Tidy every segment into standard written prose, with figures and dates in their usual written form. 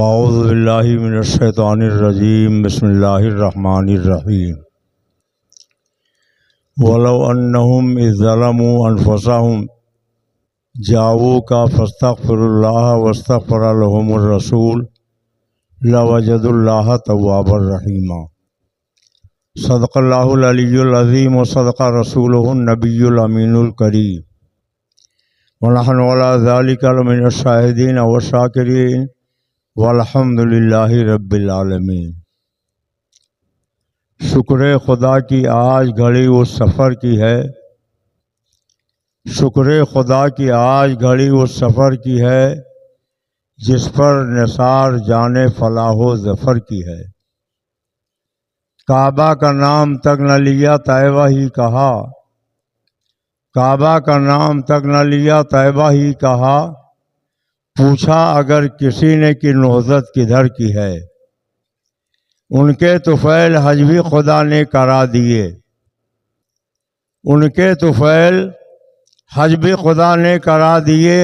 فاعوذ باللہ من الشیطان الرجیم بسم اللہ الرحمن الرحیم ولو انہم اذ ظلموا انفسہم جاؤوک فاستغفروا اللہ واستغفر لهم الرسول لوجدوا اللہ توابا رحیما۔ صدق اللہ العلی العظیم وصدق رسولہ النبی الامین الکریم ونحن علی ذلک لمن الشاہدین والشاکرین والحمد للہ رب العالمین۔ شکر خدا کی آج گھڑی اس سفر کی ہے، شکر خدا کی آج گھڑی اس سفر کی ہے جس پر نثار جانے فلاح و ظفر کی ہے۔ کعبہ کا نام تک نہ لیا طیبہ ہی کہا، کعبہ کا نام تک نہ لیا طیبہ ہی کہا، پوچھا اگر کسی نے کہ نہضت کدھر کی ہے، ان کے طفیل حج بھی خدا نے کرا دیے، ان کے طفیل حج بھی خدا نے کرا دیے،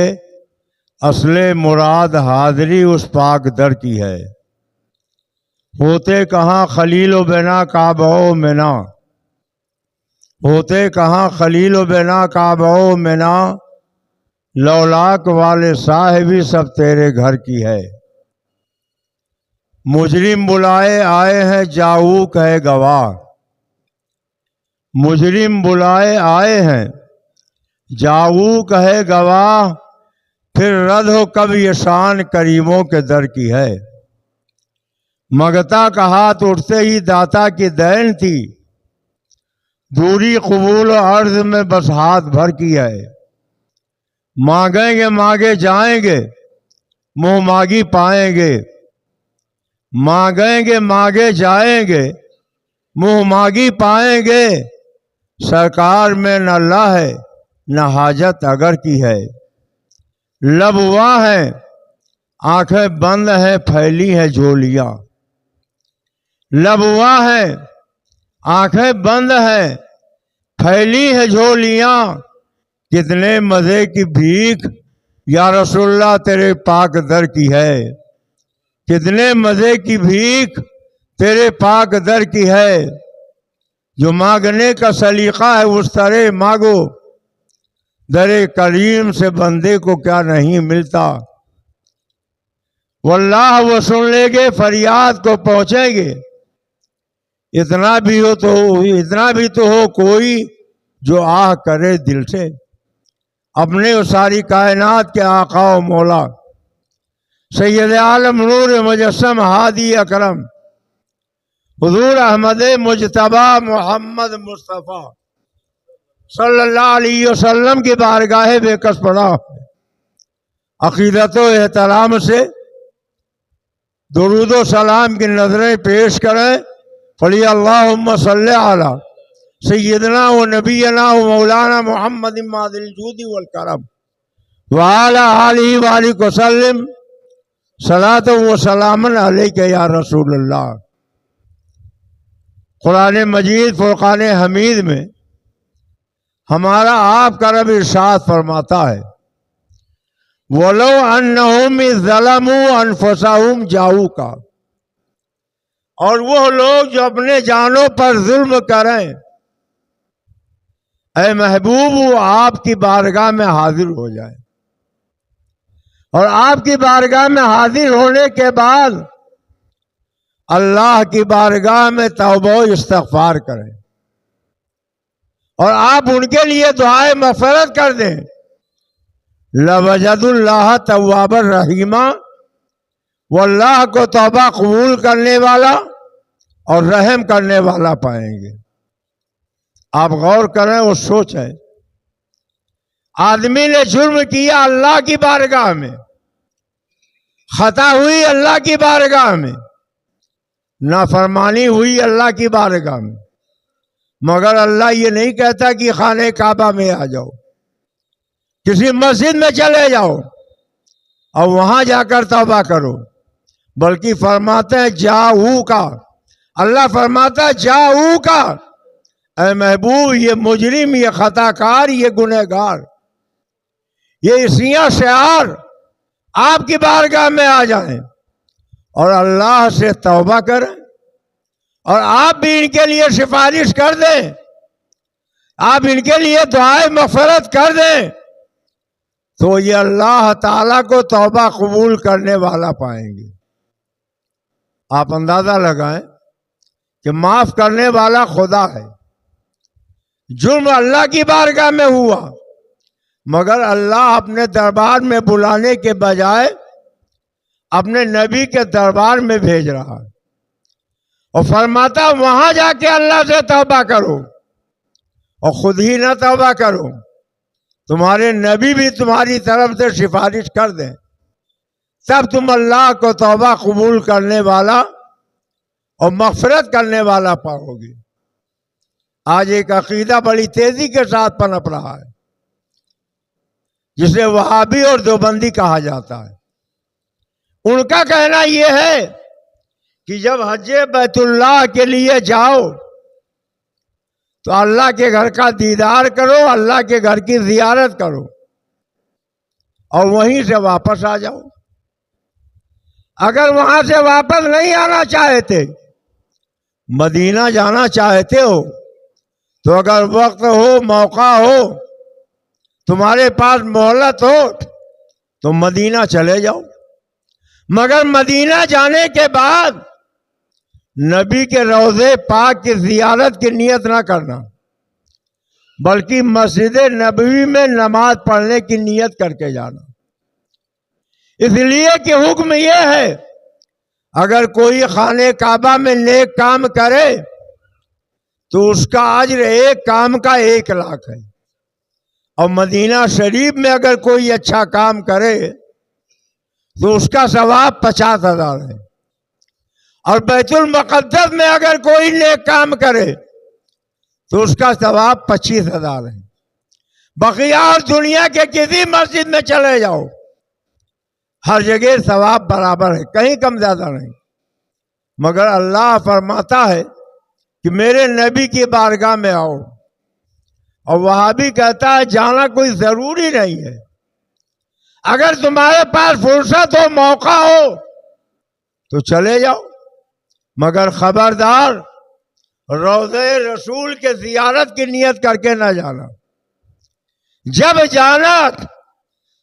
اصل مراد حاضری اس پاک در کی ہے۔ ہوتے کہاں خلیل و بنا کعبہ و منا، ہوتے کہاں خلیل و بنا کعبہ و منا، لولاک والے صاحبی سب تیرے گھر کی ہے۔ مجرم بلائے آئے ہیں جاؤوک ہے گواہ، مجرم بلائے آئے ہیں جاؤوک ہے گواہ، پھر رد ہو کب یہ شان کریموں کے در کی ہے۔ مگتا کا ہاتھ اٹھتے ہی داتا کی دین تھی، دوری قبول و عرض میں بس ہاتھ بھر کی ہے۔ مانگیں گے مانگے جائیں گے، منہ مانگی پائیں گے، مانگیں گے مانگے جائیں گے، منہ مانگی پائیں گے، سرکار میں نہ اللہ ہے نہ حاجت اگر کی ہے۔ لب واں ہیں آنکھیں بند ہیں پھیلی ہیں جھولیاں، لب واں ہیں آنکھیں بند ہیں پھیلی ہیں جھولیاں، کتنے مزے کی بھیک یا رسول اللہ تیرے پاک در کی ہے، کتنے مزے کی بھیک تیرے پاک در کی ہے۔ جو مانگنے کا سلیقہ ہے اس طرح مانگو، در کریم سے بندے کو کیا نہیں ملتا۔ واللہ وہ سن لیں گے فریاد کو پہنچیں گے، اتنا بھی تو ہو کوئی جو آہ کرے دل سے، اپنے ساری کائنات کے آقا و مولا سید عالم نور مجسم ہادی اکرم حضور احمد مجتبی محمد مصطفیٰ صلی اللہ علیہ وسلم کی بارگاہ بے کس پڑا عقیدت و احترام سے درود و سلام کی نظریں پیش کریں۔ فلی اللہم صلی علی سیدنا و نبینا و مولانا محمد ماذ الجود والکرم وعلی آلہ وآلہ وسلم صلاۃ و سلام علیک یا رسول اللہ۔ قرآن مجید فرقان حمید میں ہمارا آپ کا رب ارشاد فرماتا ہے وَلَوْ أَنَّهُمْ إِذْ ظَلَمُوا أَنفُسَهُمْ جَاءُوكَ، اور وہ لوگ جو اپنے جانوں پر ظلم کریں، اے محبوب وہ آپ کی بارگاہ میں حاضر ہو جائے، اور آپ کی بارگاہ میں حاضر ہونے کے بعد اللہ کی بارگاہ میں توبہ و استغفار کریں، اور آپ ان کے لیے دعائے مغفرت کر دیں، لَوَجَدُوا اللَّهَ تَوَّابًا رَحِيمًا، وہ اللہ کو توبہ قبول کرنے والا اور رحم کرنے والا پائیں گے۔ آپ غور کریں اور سوچیں، آدمی نے جرم کیا اللہ کی بارگاہ میں، خطا ہوئی اللہ کی بارگاہ میں، نافرمانی ہوئی اللہ کی بارگاہ میں، مگر اللہ یہ نہیں کہتا کہ خانہ کعبہ میں آ جاؤ، کسی مسجد میں چلے جاؤ اور وہاں جا کر توبہ کرو، بلکہ فرماتے ہیں جاؤ کا، اللہ فرماتا ہے جاؤ کا، اے محبوب یہ مجرم، یہ خطا کار، یہ گنہگار، یہ اسیاں شعار آپ کی بارگاہ میں آ جائیں، اور اللہ سے توبہ کریں اور آپ بھی ان کے لیے سفارش کر دیں، آپ ان کے لیے دعائے مغفرت کر دیں، تو یہ اللہ تعالیٰ کو توبہ قبول کرنے والا پائیں گے۔ آپ اندازہ لگائیں کہ معاف کرنے والا خدا ہے، جرم اللہ کی بارگاہ میں ہوا، مگر اللہ اپنے دربار میں بلانے کے بجائے اپنے نبی کے دربار میں بھیج رہا ہے اور فرماتا وہاں جا کے اللہ سے توبہ کرو اور خود ہی نہ توبہ کرو، تمہارے نبی بھی تمہاری طرف سے سفارش کر دیں، تب تم اللہ کو توبہ قبول کرنے والا اور مغفرت کرنے والا پاؤ گے۔ آج ایک عقیدہ بڑی تیزی کے ساتھ پنپ رہا ہے جسے وہابی اور دیوبندی کہا جاتا ہے۔ ان کا کہنا یہ ہے کہ جب حج بیت اللہ کے لیے جاؤ تو اللہ کے گھر کا دیدار کرو، اللہ کے گھر کی زیارت کرو اور وہیں سے واپس آ جاؤ۔ اگر وہاں سے واپس نہیں آنا چاہتے، مدینہ جانا چاہتے ہو، تو اگر وقت ہو، موقع ہو، تمہارے پاس مہلت ہو تو مدینہ چلے جاؤ، مگر مدینہ جانے کے بعد نبی کے روضے پاک کی زیارت کی نیت نہ کرنا، بلکہ مسجد نبوی میں نماز پڑھنے کی نیت کر کے جانا۔ اس لیے کہ حکم یہ ہے اگر کوئی خانہ کعبہ میں نیک کام کرے تو اس کا اجر ایک کام کا 1,00,000 ہے، اور مدینہ شریف میں اگر کوئی اچھا کام کرے تو اس کا ثواب 50,000 ہے، اور بیت المقدس میں اگر کوئی نیک کام کرے تو اس کا ثواب 25,000 ہے۔ بقیہ اور دنیا کے کسی مسجد میں چلے جاؤ، ہر جگہ ثواب برابر ہے، کہیں کم زیادہ نہیں، مگر اللہ فرماتا ہے کہ میرے نبی کی بارگاہ میں آؤ، اور وہابی کہتا ہے جانا کوئی ضروری نہیں ہے، اگر تمہارے پاس فرصت ہو، موقع ہو تو چلے جاؤ، مگر خبردار روضے رسول کے زیارت کی نیت کر کے نہ جانا۔ جب جانا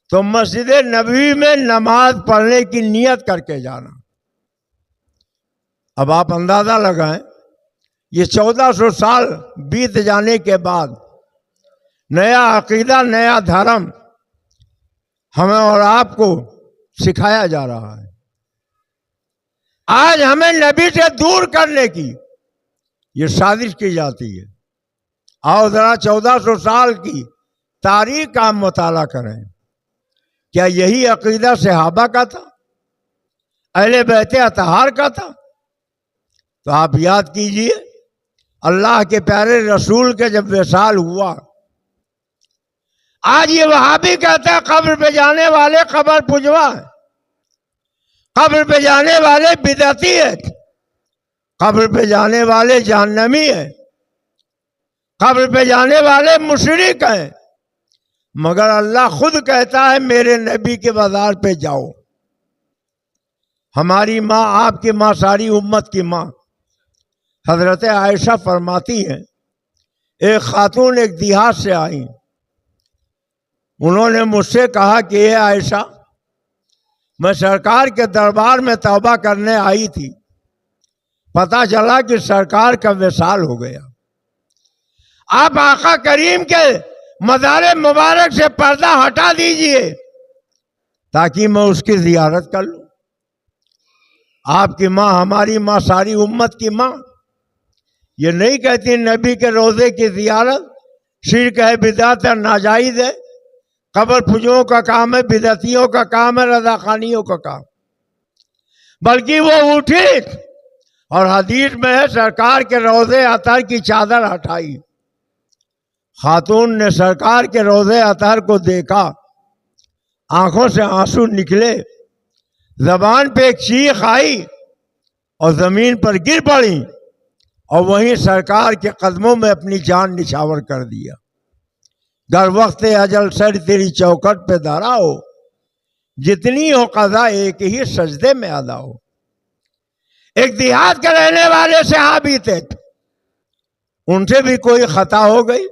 تو مسجد نبوی میں نماز پڑھنے کی نیت کر کے جانا۔ اب آپ اندازہ لگائیں، یہ 1400 سال بیت جانے کے بعد نیا عقیدہ، نیا دھرم ہمیں اور آپ کو سکھایا جا رہا ہے۔ آج ہمیں نبی سے دور کرنے کی یہ سازش کی جاتی ہے۔ آؤ ذرا 1400 سال کی تاریخ کا ہم مطالعہ کریں، کیا یہی عقیدہ صحابہ کا تھا، اہل بیت اطہار کا تھا؟ تو آپ یاد کیجئے اللہ کے پیارے رسول کے جب وصال ہوا، آج یہ وہابی کہتا ہے قبر پہ جانے والے قبر پجوا ہیں، قبر پہ جانے والے بدعتی ہیں، قبر پہ جانے والے جہنمی ہیں، قبر پہ جانے والے مشرک ہیں، مگر اللہ خود کہتا ہے میرے نبی کے بازار پہ جاؤ۔ ہماری ماں، آپ کی ماں، ساری امت کی ماں حضرت عائشہ فرماتی ہیں، ایک خاتون ایک دیہات سے آئیں، انہوں نے مجھ سے کہا کہ اے عائشہ، میں سرکار کے دربار میں توبہ کرنے آئی تھی، پتہ چلا کہ سرکار کا وصال ہو گیا، آپ آقا کریم کے مزار مبارک سے پردہ ہٹا دیجئے تاکہ میں اس کی زیارت کر لوں۔ آپ کی ماں، ہماری ماں، ساری امت کی ماں یہ نہیں کہتی نبی کے روضے کی زیارت شرک ہے، بدعت ہے، ناجائز ہے، قبر پجوں کا کام ہے، بدعتیوں کا کام ہے، رضا خانیوں کا کام، بلکہ وہ اٹھی اور حدیث میں ہے سرکار کے روضے اطہر کی چادر ہٹائی۔ خاتون نے سرکار کے روضے اطہر کو دیکھا، آنکھوں سے آنسو نکلے، زبان پہ ایک چیخ آئی اور زمین پر گر پڑی، اور وہیں سرکار کے قدموں میں اپنی جان نچھاور کر دیا۔ گر وقت اجل سر تیری چوکٹ پہ دھرا ہو، جتنی ہو قضا ایک ہی سجدے میں ادا ہو۔ ایک دیہات کے رہنے والے صحابی تھے، ان سے بھی کوئی خطا ہو گئی،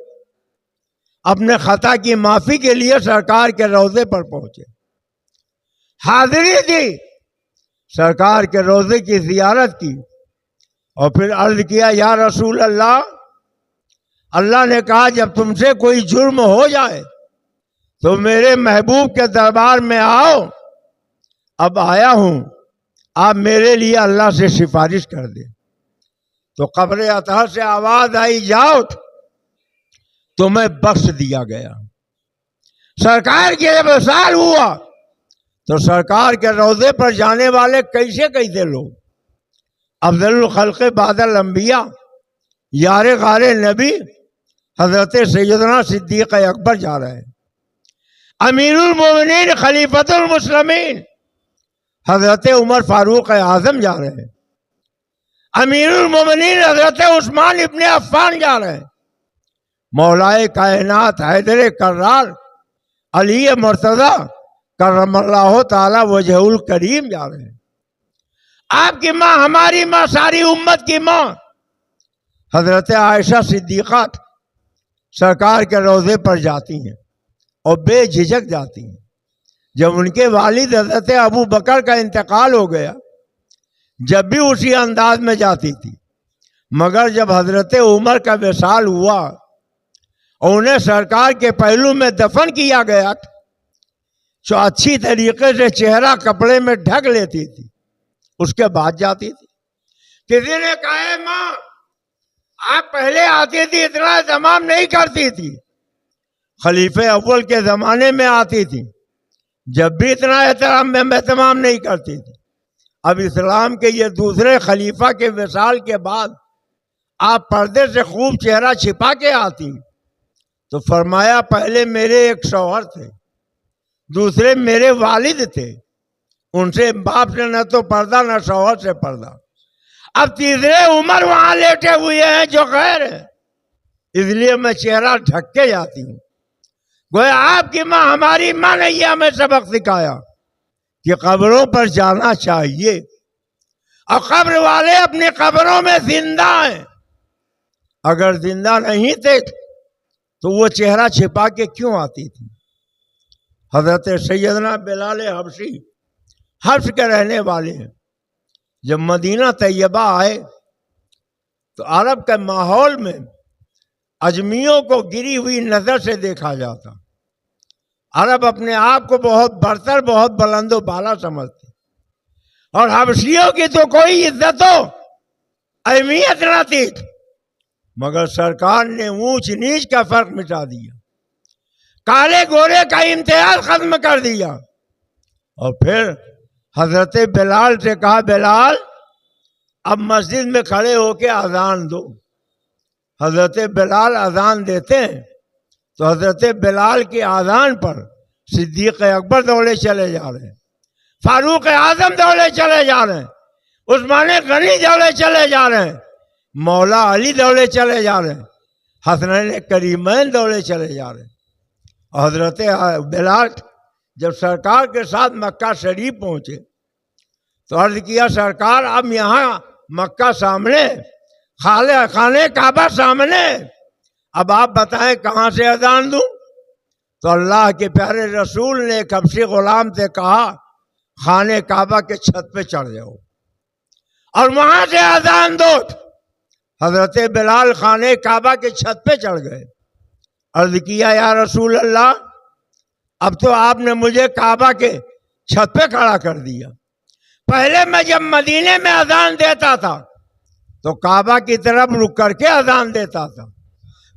اپنے خطا کی معافی کے لیے سرکار کے روضے پر پہنچے، حاضری دی، سرکار کے روضے کی زیارت کی، اور پھر عرض کیا یا رسول اللہ، اللہ نے کہا جب تم سے کوئی جرم ہو جائے تو میرے محبوب کے دربار میں آؤ، اب آیا ہوں، آپ میرے لیے اللہ سے سفارش کر دیں۔ تو قبر اطہر سے آواز آئی جاؤ، تمہیں بخش دیا گیا۔ سرکار کی جب وصال ہوا تو سرکار کے روضے پر جانے والے کیسے لوگ، افضل الخلق بعد الانبیاء، یار غار نبی حضرت سیدنا صدیق اکبر جا رہے ہیں، امیر المومنین خلیفۃ المسلمین حضرت عمر فاروق اعظم جا رہے ہیں، امیر المومنین حضرت عثمان ابن عفان جا رہے ہیں، مولائے کائنات حیدر کرار علی مرتضی کرم اللہ تعالی وجہ الکریم جا رہے ہیں۔ آپ کی ماں، ہماری ماں، ساری امت کی ماں حضرت عائشہ صدیقہ سرکار کے روضے پر جاتی ہیں اور بے جھجک جاتی ہیں۔ جب ان کے والد حضرت ابو بکر کا انتقال ہو گیا، جب بھی اسی انداز میں جاتی تھی، مگر جب حضرت عمر کا وصال ہوا اور انہیں سرکار کے پہلو میں دفن کیا گیا تو اچھی طریقے سے چہرہ کپڑے میں ڈھک لیتی تھی، اس کے بعد جاتی تھی۔ کسی نے کہا ہے ماں آپ پہلے آتی تھی، اتنا اہتمام نہیں کرتی تھی، خلیفہ اول کے زمانے میں آتی تھی، جب بھی اتنا اہتمام نہیں کرتی تھی۔ اب اسلام کے یہ دوسرے خلیفہ کے وصال کے بعد آپ پردے سے خوب چہرہ چھپا کے آتی، تو فرمایا پہلے میرے ایک شوہر تھے، دوسرے میرے والد تھے، ان سے باپ سے نہ تو پردہ نہ شوہر سے پردہ، اب تیسرے عمر وہاں لیٹے ہوئے ہیں جو غیر ہے، اس لیے میں چہرہ ڈھک کے جاتی ہوں۔ گویا آپ کی ماں، ہماری ماں نے یہ ہمیں سبق سکھایا کہ قبروں پر جانا چاہیے، اور قبر والے اپنی قبروں میں زندہ ہیں، اگر زندہ نہیں تھے تو وہ چہرہ چھپا کے کیوں آتی تھی؟ حضرت سیدنا بلال حبشی حبش کے رہنے والے ہیں، جب مدینہ طیبہ آئے تو عرب کے ماحول میں اجمیوں کو گری ہوئی نظر سے دیکھا جاتا، عرب اپنے آپ کو بہت برتر، بہت بلند و بالا سمجھتے، اور حبشیوں کی تو کوئی عزت و اہمیت نہ تھی، مگر سرکار نے اونچ نیچ کا فرق مٹا دیا، کالے گورے کا امتیاز ختم کر دیا، اور پھر حضرت بلال سے کہا بلال اب مسجد میں کھڑے ہو کے اذان دو۔ حضرت بلال اذان دیتے ہیں تو حضرت بلال کی اذان پر صدیق اکبر دوڑے چلے جا رہے ہیں، فاروق اعظم دوڑے چلے جا رہے ہیں، عثمان غنی دوڑے چلے جا رہے ہیں، مولا علی دوڑے چلے جا رہے ہیں، حسنین کریمین دوڑے چلے جا رہے ہیں۔ حضرت بلال جب سرکار کے ساتھ مکہ شریف پہنچے تو عرض کیا سرکار اب یہاں مکہ سامنے، خانے کعبہ سامنے، اب آپ بتائیں کہاں سے اذان دوں؟ تو اللہ کے پیارے رسول نے ایک حبشی غلام سے کہا خانے کعبہ کے چھت پہ چڑھ جاؤ اور وہاں سے اذان دو۔ حضرت بلال خانے کعبہ کے چھت پہ چڑھ گئے، عرض کیا یا رسول اللہ اب تو آپ نے مجھے کعبہ کے چھت پہ کھڑا کر دیا، پہلے میں جب مدینے میں اذان دیتا تھا تو کعبہ کی طرف رک کر کے اذان دیتا تھا،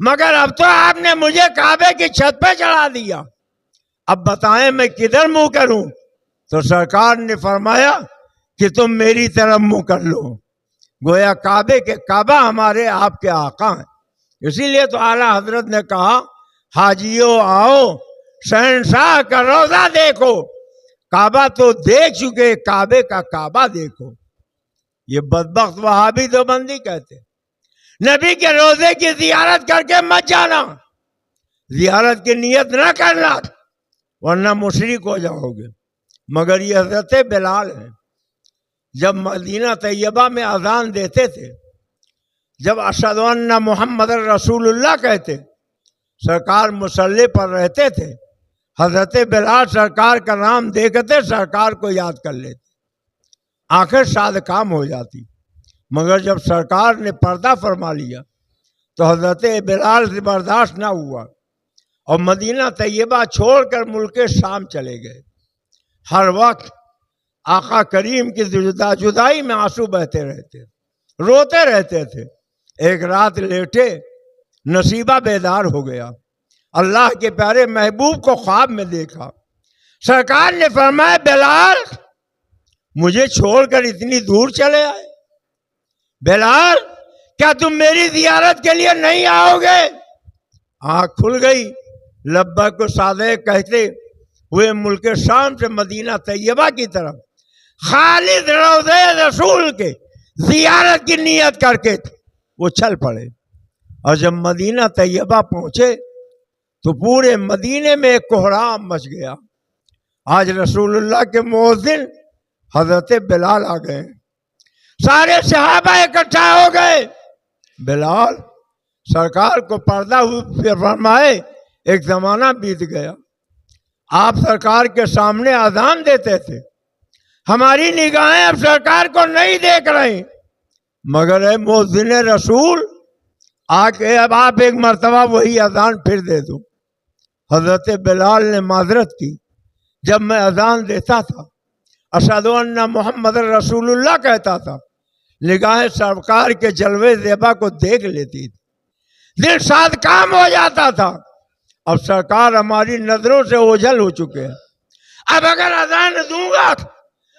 مگر اب تو آپ نے مجھے کعبے کی چھت پہ چڑھا دیا، اب بتائیں میں کدھر منہ کروں؟ تو سرکار نے فرمایا کہ تم میری طرف منہ کر لو، گویا کعبہ ہمارے آپ کے آقا ہیں۔ اسی لیے تو اعلیٰ حضرت نے کہا حاجیوں آؤ شہنشاہ کا روضہ دیکھو، کعبہ تو دیکھ چکے کعبے کا کعبہ دیکھو۔ یہ بدبخت وہابی دیوبندی کہتے نبی کے روضے کی زیارت کر کے مت جانا، زیارت کی نیت نہ کرنا ورنہ مشرک ہو جاؤ گے، مگر یہ حضرت بلال ہیں جب مدینہ طیبہ میں اذان دیتے تھے، جب اشہد ان محمد رسول اللہ کہتے، سرکار مصلی پر رہتے تھے، حضرت بلال سرکار کا نام دیکھتے سرکار کو یاد کر لیتے، آنکھیں شاد کام ہو جاتی۔ مگر جب سرکار نے پردہ فرما لیا تو حضرت بلال سے برداشت نہ ہوا اور مدینہ طیبہ چھوڑ کر ملک شام چلے گئے۔ ہر وقت آقا کریم کی جدائی میں آنسو بہتے رہتے، روتے رہتے تھے۔ ایک رات لیٹے، نصیبہ بیدار ہو گیا، اللہ کے پیارے محبوب کو خواب میں دیکھا۔ سرکار نے فرمایا بلال مجھے چھوڑ کر اتنی دور چلے آئے، بلال کیا تم میری زیارت کے لیے نہیں آؤ گے؟ آنکھ کھل گئی، لبیک و سعدیک کہتے ہوئے ملک شام سے مدینہ طیبہ کی طرف خالد روضہ رسول کے زیارت کی نیت کر کے وہ چل پڑے۔ اور جب مدینہ طیبہ پہنچے تو پورے مدینے میں ایک کوہرام مچ گیا۔ آج رسول اللہ کے مؤذن حضرت بلال آ گئے، سارے صحابہ اکٹھا ہو گئے۔ بلال سرکار کو پردہ ہوئے فرمائے ایک زمانہ بیت گیا، آپ سرکار کے سامنے اذان دیتے تھے، ہماری نگاہیں اب سرکار کو نہیں دیکھ رہی، مگر اے مؤذن رسول آ کے اب آپ ایک مرتبہ وہی اذان پھر دے دو۔ حضرت بلال نے معذرت کی، جب میں اذان دیتا تھا اشہد ان محمد رسول اللہ کہتا تھا، نگاہیں سرکار کے جلوے زیبا کو دیکھ لیتی تھی، دل شاد کام ہو جاتا تھا۔ اب سرکار ہماری نظروں سے اوجھل ہو چکے ہیں، اب اگر اذان دوں گا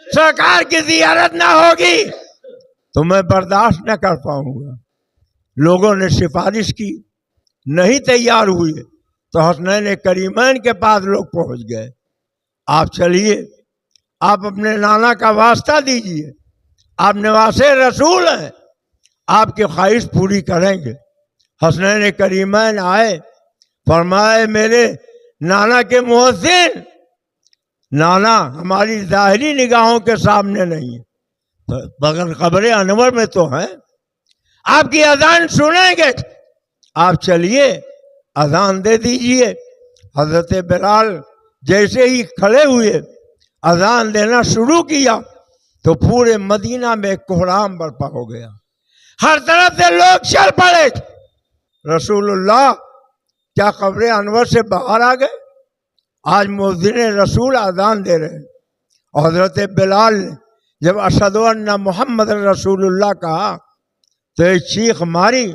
سرکار کی زیارت نہ ہوگی تو میں برداشت نہ کر پاؤں گا۔ لوگوں نے سفارش کی، نہیں تیار ہوئے تو حسنین کریمین کے پاس لوگ پہنچ گئے، آپ چلیے، آپ اپنے نانا کا واسطہ دیجئے، آپ نواز رسول ہیں، آپ کی خواہش پوری کریں گے۔ حسنین کریمین آئے، فرمائے میرے نانا کے مؤذن، نانا ہماری ظاہری نگاہوں کے سامنے نہیں ہے مگر قبر انور میں تو ہیں، آپ کی اذان سنیں گے، آپ چلیے اذان دے دیجئے۔ حضرت بلال جیسے ہی کھڑے ہوئے اذان دینا شروع کیا تو پورے مدینہ میں کوہرام برپا ہو گیا، ہر طرف سے لوگ چل پڑے۔ رسول اللہ کیا قبر انور سے باہر آ گئے؟ آج مؤذن رسول اذان دے رہے ہیں، اور حضرت بلال نے جب اشہد ان محمد رسول اللہ کہا تو ایک چیخ ماری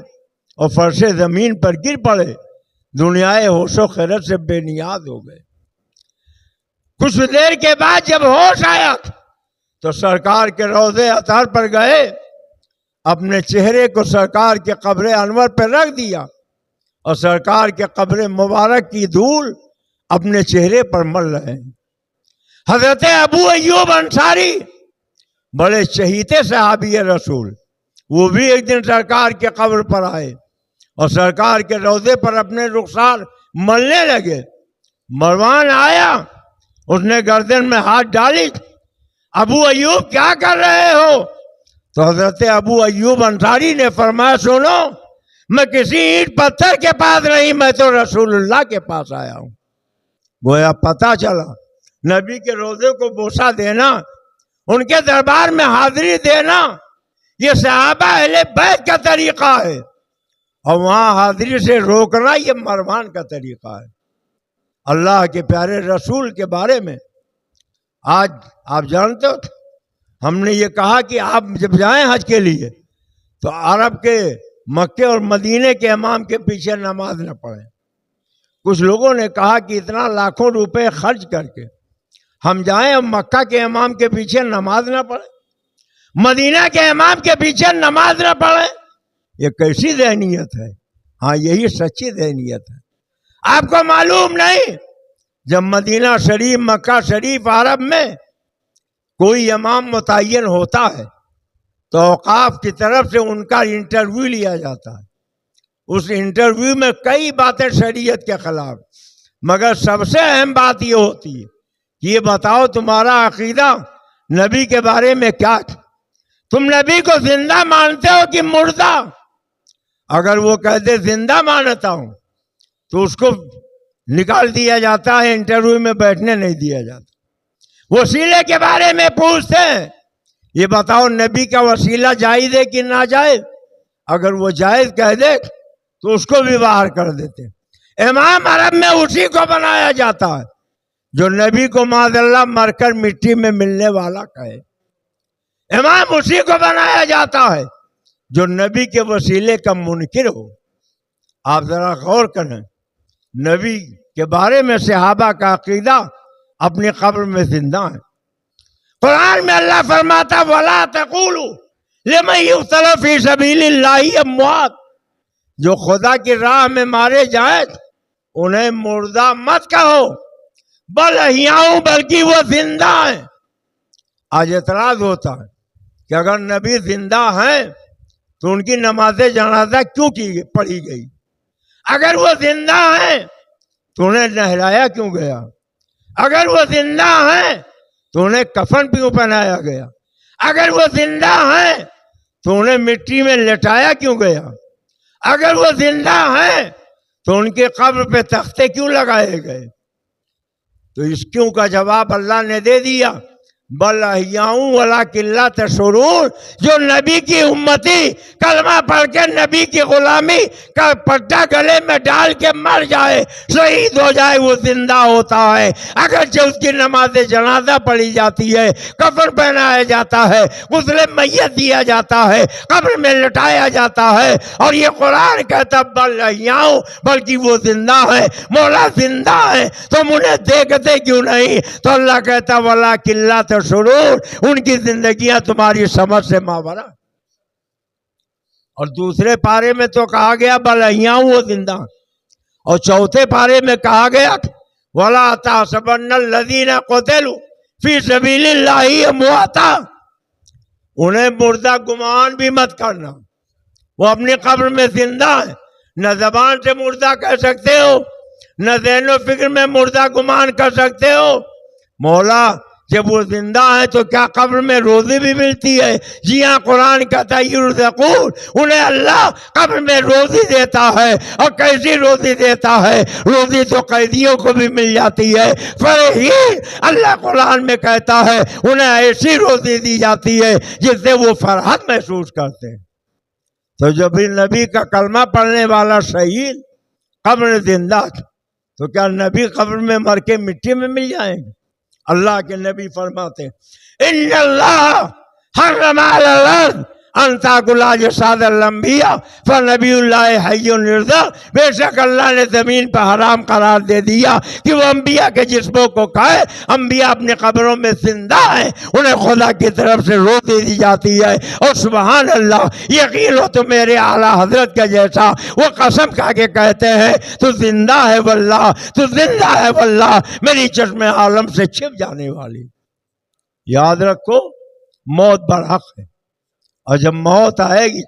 اور فرش زمین پر گر پڑے، دنیائے ہوش و خیرت سے بے نیاز ہو گئے۔ کچھ دیر کے بعد جب ہوش آیا تو سرکار کے روضے اطہر پر گئے، اپنے چہرے کو سرکار کے قبر انور پہ رکھ دیا اور سرکار کے قبر مبارک کی دھول اپنے چہرے پر مل رہے ہیں۔ حضرت ابو ایوب انصاری بڑے چہیتے صحابی رسول، وہ بھی ایک دن سرکار کے قبر پر آئے اور سرکار کے روضے پر اپنے رخسار ملنے لگے۔ مروان آیا، اس نے گردن میں ہاتھ ڈالی، ابو ایوب کیا کر رہے ہو؟ تو حضرت ابو ایوب انصاری نے فرمایا سنو، میں کسی اینٹ پتھر کے پاس نہیں، میں تو رسول اللہ کے پاس آیا ہوں۔ گویا پتہ چلا نبی کے روضے کو بوسہ دینا، ان کے دربار میں حاضری دینا، یہ صحابہ اہل بیت کا طریقہ ہے، اور وہاں حاضری سے روکنا یہ مروان کا طریقہ ہے۔ اللہ کے پیارے رسول کے بارے میں آج آپ جانتے ہو، ہم نے یہ کہا کہ آپ جب جائیں حج کے لیے تو عرب کے مکے اور مدینے کے امام کے پیچھے نماز نہ پڑھیں۔ کچھ لوگوں نے کہا کہ اتنا لاکھوں روپے خرچ کر کے ہم جائیں اور مکہ کے امام کے پیچھے نماز نہ پڑھیں، مدینہ کے امام کے پیچھے نماز نہ پڑھیں، یہ کیسی ذہنیت ہے؟ ہاں یہی سچی ذہنیت ہے۔ آپ کو معلوم نہیں، جب مدینہ شریف مکہ شریف عرب میں کوئی امام متعین ہوتا ہے تو اوقاف کی طرف سے ان کا انٹرویو لیا جاتا ہے، اس انٹرویو میں کئی باتیں شریعت کے خلاف، مگر سب سے اہم بات یہ ہوتی ہے کہ یہ بتاؤ تمہارا عقیدہ نبی کے بارے میں کیا ہے۔ تم نبی کو زندہ مانتے ہو کہ مردہ؟ اگر وہ کہتے زندہ مانتا ہوں تو اس کو نکال دیا جاتا ہے، انٹرویو میں بیٹھنے نہیں دیا جاتا۔ وسیلے کے بارے میں پوچھتے ہیں، یہ بتاؤ نبی کا وسیلہ جائز ہے کہ ناجائز؟ اگر وہ جائز کہہ دے تو اس کو بھی باہر کر دیتے۔ امام عرب میں اسی کو بنایا جاتا ہے جو نبی کو معاذ اللہ مر کر مٹی میں ملنے والا کہے۔ امام اسی کو بنایا جاتا ہے جو نبی کے وسیلے کا منکر ہو۔ آپ ذرا غور کریں، نبی کے بارے میں صحابہ کا عقیدہ اپنی قبر میں زندہ ہے۔ قرآن میں اللہ فرماتا وَلَا تَقُولُوا لِمَن يُقْتَلُ فِي سَبِيلِ اللَّهِ أَمْوَاتٌ، جو خدا کی راہ میں مارے جائیں انہیں مردہ مت کہو، بل احیاء، بلکہ وہ زندہ ہیں۔ آج اعتراض ہوتا ہے کہ اگر نبی زندہ ہیں تو ان کی نماز جنازہ کیوں پڑھی گئی؟ اگر وہ زندہ ہیں تو انہیں نہلایا کیوں گیا؟ اگر وہ زندہ ہیں تو انہیں کفن کیوں پہنایا گیا؟ اگر وہ زندہ ہیں تو انہیں مٹی میں لٹایا کیوں گیا؟ اگر وہ زندہ ہیں تو ان کے قبر پہ تختے کیوں لگائے گئے؟ تو اس کیوں کا جواب اللہ نے دے دیا، بل احیاء ولکن لا تشعرون۔ جو نبی کی امتی کلمہ پڑھ کے نبی کی غلامی کا پٹا گلے میں ڈال کے مر جائے، شہید ہو جائے، وہ زندہ ہوتا ہے۔ اگرچہ اس کی نماز جنازہ پڑھی جاتی ہے، کفن پہنایا جاتا ہے، غسل میت دیا جاتا ہے، قبر میں لٹایا جاتا ہے، اور یہ قرآن کہتا بل احیاء، بلکہ وہ زندہ ہے۔ مولا زندہ ہے تم انہیں دیکھتے کیوں نہیں؟ تو اللہ کہتا ولکن لا تشعرون، ان کی زندگیاں تمہاری سمجھ سے ماورا۔ اور دوسرے پارے میں تو کہا گیا بل احیاء، وہ زندہ، اور چوتھے پارے میں کہا گیا ولا تحسبن الذین قتلوا فی سبیل اللہ امواتا، انہیں مردہ گمان بھی مت کرنا، وہ اپنی قبر میں زندہ ہے۔ نہ زبان سے مردہ کہہ سکتے ہو، نہ ذہن و فکر میں مردہ گمان کر سکتے ہو۔ مولا جب وہ زندہ ہے تو کیا قبر میں روزی بھی ملتی ہے؟ جی ہاں، قرآن کہتا ہے یرزقون، انہیں اللہ قبر میں روزی دیتا ہے۔ اور کیسی روزی دیتا ہے؟ روزی تو قیدیوں کو بھی مل جاتی ہے۔ فرحین، اللہ قرآن میں کہتا ہے انہیں ایسی روزی دی جاتی ہے جس سے وہ فرحت محسوس کرتے ہیں۔ تو جب بھی نبی کا کلمہ پڑھنے والا شہید قبر زندہ، تو کیا نبی قبر میں مر کے مٹی میں مل جائیں گے؟ اللہ کے نبی فرماتے ان اللہ حرم علی الارض ان تاکل اجساد الانبیاء فنبی اللہ حی یرزق، بے شک اللہ نے زمین پہ حرام قرار دے دیا کہ وہ انبیاء کے جسموں کو کھائے۔ انبیاء اپنے قبروں میں زندہ ہیں، انہیں خدا کی طرف سے روزی دی جاتی ہے۔ اور سبحان اللہ، یقین ہو تو میرے اعلیٰ حضرت کا جیسا وہ قسم کھا کے کہتے ہیں تو زندہ ہے واللہ، تو زندہ ہے واللہ، میری چشم عالم سے چھپ جانے والی۔ یاد رکھو، موت برحق ہے، اور جب موت آئے گی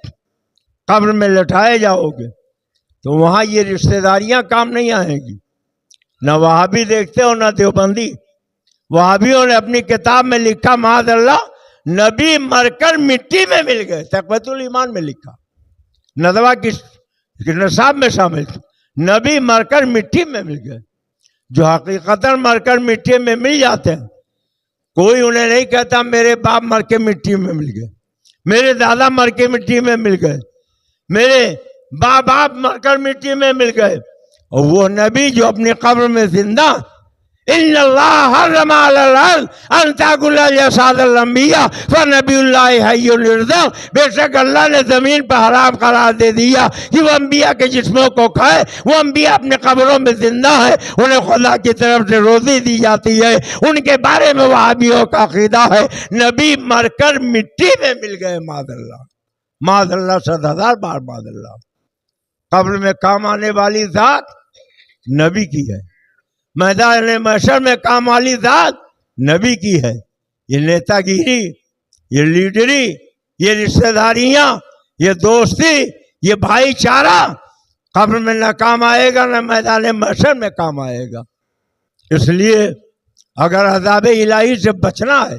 قبر میں لٹائے جاؤ گے تو وہاں یہ رشتہ داریاں کام نہیں آئیں گی۔ نہ وہابی دیکھتے ہو نہ دیوبندی۔ وہابیوں نے اپنی کتاب میں لکھا معاذ اللہ نبی مر کر مٹی میں مل گئے، تقویۃ الایمان میں لکھا، ندوہ کی نصاب میں شامل، نبی مر کر مٹی میں مل گئے۔ جو حقیقتاً مر کر مٹی میں مل جاتے ہیں، کوئی انہیں نہیں کہتا میرے باپ مر کے مٹی میں مل گئے، میرے دادا مر کے مٹی میں مل گئے، میرے باپ مر کر مٹی میں مل گئے۔ اور وہ نبی جو اپنی قبر میں زندہ، ان اللہ حرم علی الارض ان تاکل اجساد الانبیاء فنبی اللہ حی یرزق، بے شک اللہ نے زمین پر حرام قرار دے دیا کہ وہ انبیاء کے جسموں کو کھائے۔ وہ انبیاء اپنے قبروں میں زندہ ہے، انہیں خدا کی طرف سے روزی دی جاتی ہے۔ ان کے بارے میں وہابیوں کا عقیدہ ہے نبی مر کر مٹی میں مل گئے، معاذ اللہ، معاذ اللہ، 100,000 بار معاذ اللہ۔ قبر میں کام آنے والی ذات نبی کی ہے، میدان محشر میں کام والی ذات نبی کی ہے۔ یہ نیتا گیری، یہ لیڈری، یہ رشتہ داریاں، یہ دوستی، یہ بھائی چارہ قبر میں نہ کام آئے گا، نہ میدان محشر میں کام آئے گا۔ اس لیے اگر عذاب الہی سے بچنا ہے